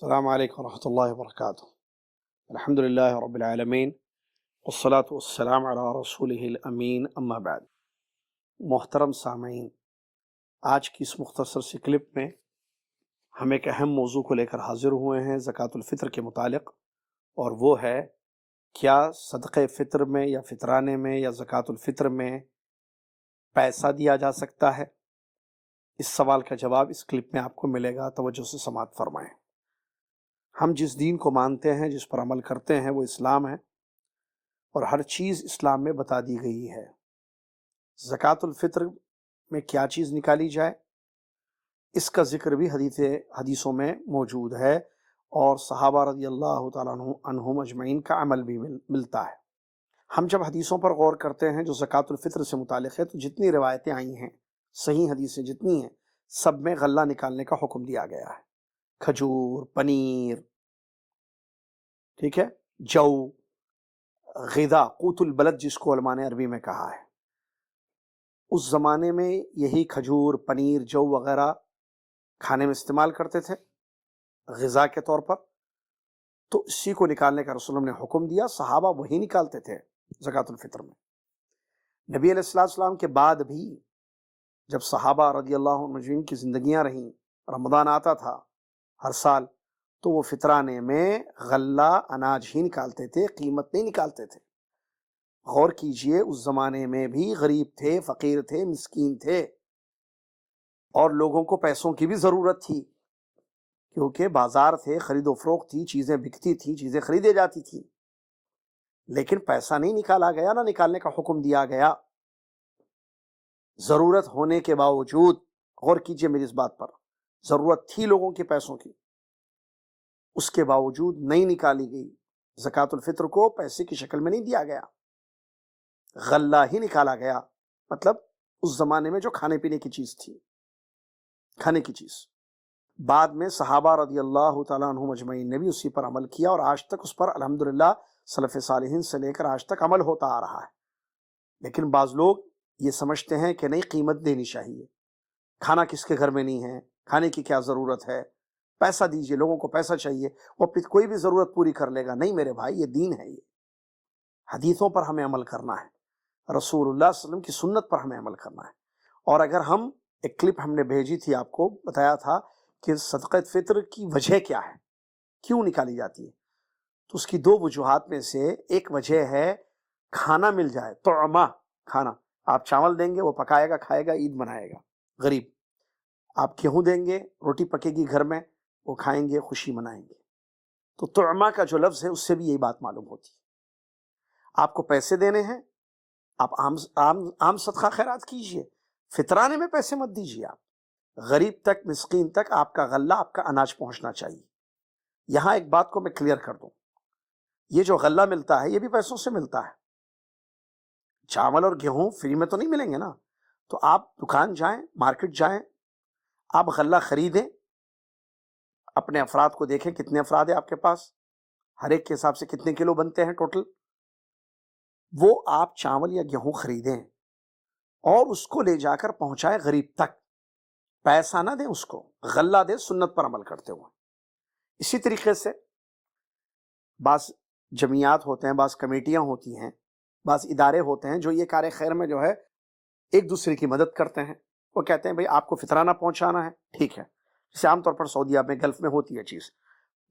السلام علیکم ورحمۃ اللہ وبرکاتہ۔ الحمد للہ رب العالمین والصلاة والسلام علی رسولہ الامین، اما بعد۔ محترم سامعین، آج کی اس مختصر سی کلپ میں ہم ایک اہم موضوع کو لے کر حاضر ہوئے ہیں زکوٰۃ الفطر کے متعلق، اور وہ ہے کیا صدقہ فطر میں یا فطرانے میں یا زکوٰۃ الفطر میں پیسہ دیا جا سکتا ہے؟ اس سوال کا جواب اس کلپ میں آپ کو ملے گا، توجہ سے سماعت فرمائیں۔ ہم جس دین کو مانتے ہیں، جس پر عمل کرتے ہیں، وہ اسلام ہے، اور ہر چیز اسلام میں بتا دی گئی ہے۔ زکوٰۃ الفطر میں کیا چیز نکالی جائے، اس کا ذکر بھی حدیثوں میں موجود ہے، اور صحابہ رضی اللہ تعالیٰ عنہم اجمعین کا عمل بھی ملتا ہے۔ ہم جب حدیثوں پر غور کرتے ہیں جو زکوٰۃ الفطر سے متعلق ہے، تو جتنی روایتیں آئی ہیں، صحیح حدیثیں جتنی ہیں، سب میں غلہ نکالنے کا حکم دیا گیا ہے۔ کھجور، پنیر، ٹھیک ہے، جو، غذا، قوت البلد جس کو علماء نے عربی میں کہا ہے، اس زمانے میں یہی کھجور، پنیر، جو وغیرہ کھانے میں استعمال کرتے تھے غذا کے طور پر، تو اسی کو نکالنے کا رسول اللہ نے حکم دیا۔ صحابہ وہی نکالتے تھے زکوٰۃ الفطر میں۔ نبی علیہ السلام کے بعد بھی جب صحابہ رضی اللہ عنہم کی زندگیاں رہیں، رمضان آتا تھا ہر سال، تو وہ فطرانے میں غلہ اناج ہی نکالتے تھے، قیمت نہیں نکالتے تھے۔ غور کیجئے، اس زمانے میں بھی غریب تھے، فقیر تھے، مسکین تھے، اور لوگوں کو پیسوں کی بھی ضرورت تھی، کیونکہ بازار تھے، خرید و فروخت تھی، چیزیں بکتی تھی، چیزیں خریدے جاتی تھی، لیکن پیسہ نہیں نکالا گیا، نہ نکالنے کا حکم دیا گیا۔ ضرورت ہونے کے باوجود، غور کیجئے میری اس بات پر، ضرورت تھی لوگوں کے پیسوں کی، اس کے باوجود نہیں نکالی گئی۔ زکوٰۃ الفطر کو پیسے کی شکل میں نہیں دیا گیا، غلہ ہی نکالا گیا، مطلب اس زمانے میں جو کھانے پینے کی چیز تھی، کھانے کی چیز۔ بعد میں صحابہ رضی اللہ تعالیٰ عنہم اجمعین نے بھی اسی پر عمل کیا، اور آج تک اس پر الحمدللہ سلف صالحین سے لے کر آج تک عمل ہوتا آ رہا ہے۔ لیکن بعض لوگ یہ سمجھتے ہیں کہ نہیں، قیمت دینی چاہیے، کھانا کس کے گھر میں نہیں ہے، کھانے کی کیا ضرورت ہے، پیسہ دیجئے، لوگوں کو پیسہ چاہیے، وہ اپنی کوئی بھی ضرورت پوری کر لے گا۔ نہیں میرے بھائی، یہ دین ہے، یہ حدیثوں پر ہمیں عمل کرنا ہے، رسول اللہ صلی اللہ علیہ وسلم کی سنت پر ہمیں عمل کرنا ہے۔ اور اگر ہم ایک کلپ ہم نے بھیجی تھی، آپ کو بتایا تھا کہ صدقہ فطر کی وجہ کیا ہے، کیوں نکالی جاتی ہے، تو اس کی دو وجوہات میں سے ایک وجہ ہے کھانا مل جائے، طعمہ، کھانا۔ آپ چاول دیں گے، وہ پکائے گا، کھائے گا، عید منائے گا غریب۔ آپ گیہوں دیں گے، روٹی پکے گی گھر میں، وہ کھائیں گے، خوشی منائیں گے۔ تو طعمہ کا جو لفظ ہے، اس سے بھی یہی بات معلوم ہوتی ہے۔ آپ کو پیسے دینے ہیں، آپ عام صدقہ خیرات کیجئے، فطرانے میں پیسے مت دیجئے۔ آپ غریب تک، مسکین تک آپ کا غلہ، آپ کا اناج پہنچنا چاہیے۔ یہاں ایک بات کو میں کلیئر کر دوں، یہ جو غلہ ملتا ہے، یہ بھی پیسوں سے ملتا ہے۔ چاول اور گیہوں فری میں تو نہیں ملیں گے نا، تو آپ دکان جائیں، مارکیٹ جائیں، آپ غلہ خریدیں، اپنے افراد کو دیکھیں کتنے افراد ہیں آپ کے پاس، ہر ایک کے حساب سے کتنے کلو بنتے ہیں ٹوٹل، وہ آپ چاول یا گیہوں خریدیں اور اس کو لے جا کر پہنچائیں غریب تک۔ پیسہ نہ دیں اس کو، غلہ دیں، سنت پر عمل کرتے ہوئے۔ اسی طریقے سے بعض جمعیات ہوتے ہیں، بعض کمیٹیاں ہوتی ہیں، بعض ادارے ہوتے ہیں جو یہ کار خیر میں جو ہے ایک دوسرے کی مدد کرتے ہیں۔ وہ کہتے ہیں بھئی آپ کو فطرانہ پہنچانا ہے، ٹھیک ہے، جیسے عام طور پر سعودیہ میں، گلف میں ہوتی ہے چیز،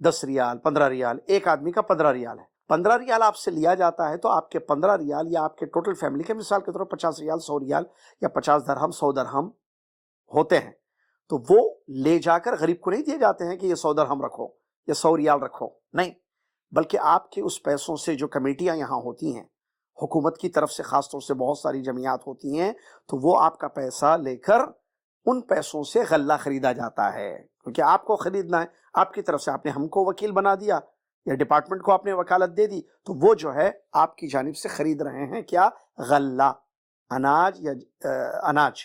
10 ریال، 15 ریال، ایک آدمی کا 15 ریال ہے، 15 ریال آپ سے لیا جاتا ہے، تو آپ کے 15 ریال یا آپ کے ٹوٹل فیملی کے مثال کے طور پر 50 ریال، 100 ریال یا 50 درہم، 100 درہم ہوتے ہیں، تو وہ لے جا کر غریب کو نہیں دیے جاتے ہیں کہ یہ 100 درہم رکھو یا 100 ریال رکھو، نہیں، بلکہ آپ کے اس پیسوں سے جو کمیٹیاں یہاں ہوتی ہیں حکومت کی طرف سے، خاص طور سے بہت ساری جمعیات ہوتی ہیں، تو وہ آپ کا پیسہ لے کر ان پیسوں سے غلہ خریدا جاتا ہے، کیونکہ آپ کو خریدنا ہے، آپ کی طرف سے آپ نے ہم کو وکیل بنا دیا یا ڈپارٹمنٹ کو آپ نے وکالت دے دی، تو وہ جو ہے آپ کی جانب سے خرید رہے ہیں کیا؟ غلہ، اناج یا اناج،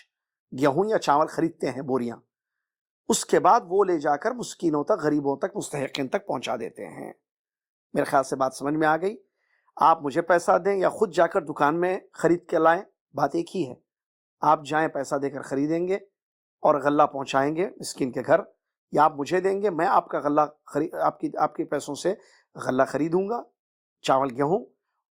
گیہوں یا چاول خریدتے ہیں، بوریاں، اس کے بعد وہ لے جا کر مسکینوں تک، غریبوں تک، مستحقین تک پہنچا دیتے ہیں۔ میرے خیال سے بات سمجھ میں آ گئی۔ آپ مجھے پیسہ دیں یا خود جا کر دکان میں خرید کے لائیں، بات ایک ہی ہے۔ آپ جائیں، پیسہ دے کر خریدیں گے اور غلہ پہنچائیں گے مسکین کے گھر، یا آپ مجھے دیں گے، میں آپ کا غلہ آپ کے پیسوں سے غلہ خریدوں گا، چاول گیہوں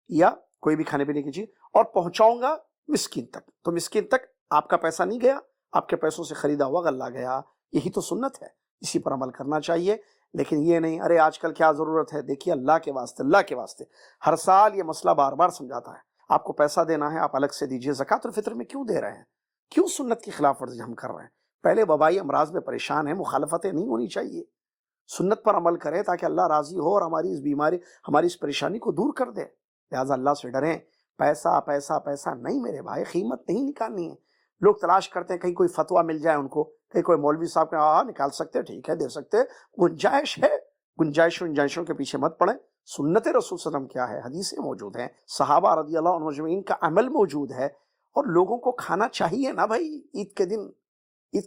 یا کوئی بھی کھانے پینے کی چیز، اور پہنچاؤں گا مسکین تک، تو مسکین تک آپ کا پیسہ نہیں گیا، آپ کے پیسوں سے خریدا ہوا غلہ گیا۔ یہی تو سنت ہے، اسی پر عمل کرنا چاہیے۔ لیکن یہ نہیں ارے آج کل کیا ضرورت ہے، دیکھیے اللہ کے واسطے، اللہ کے واسطے ہر سال یہ مسئلہ بار بار سمجھاتا ہے، آپ کو پیسہ دینا ہے آپ الگ سے دیجئے۔ زکوٰۃ الفطر میں کیوں دے رہے ہیں؟ کیوں سنت کی خلاف ورزی ہم کر رہے ہیں؟ پہلے وبائی امراض میں پریشان ہیں، مخالفتیں نہیں ہونی چاہیے، سنت پر عمل کریں تاکہ اللہ راضی ہو اور ہماری اس بیماری، ہماری اس پریشانی کو دور کر دے۔ لہٰذا اللہ سے ڈریں، پیسہ پیسہ پیسہ نہیں میرے بھائی، قیمت نہیں نکالنی ہے۔ لوگ تلاش کرتے ہیں کہیں کوئی فتویٰ مل جائے ان کو، کہیں کوئی مولوی صاحب کہ ہاں نکال سکتے، ٹھیک ہے دے سکتے، گنجائش ہے، گنجائشوں کے پیچھے مت پڑیں۔ سنت رسول صلی اللہ علیہ وسلم کیا ہے، حدیثیں موجود ہیں، صحابہ رضی اللہ عنہم اجمعین کا عمل موجود ہے، اور لوگوں کو کھانا چاہیے نا بھائی۔ عید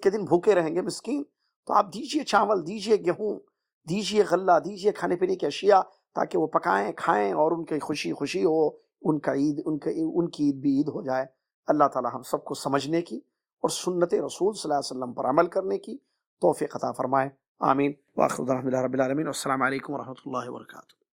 کے دن بھوکے رہیں گے مسکین، تو آپ دیجئے چاول، دیجئے گیہوں، دیجئے غلہ، دیجئے کھانے پینے کی اشیاء، تاکہ وہ پکائیں کھائیں اور ان کی خوشی خوشی ہو، ان کی عید بھی عید ہو جائے۔ اللہ تعالی ہم سب کو سمجھنے کی اور سنت رسول صلی اللہ علیہ وسلم پر عمل کرنے کی توفیق عطا فرمائے، آمین۔ وآخر دعوانا الحمد للہ رب العالمین، والسلام علیکم ورحمۃ اللہ وبرکاتہ۔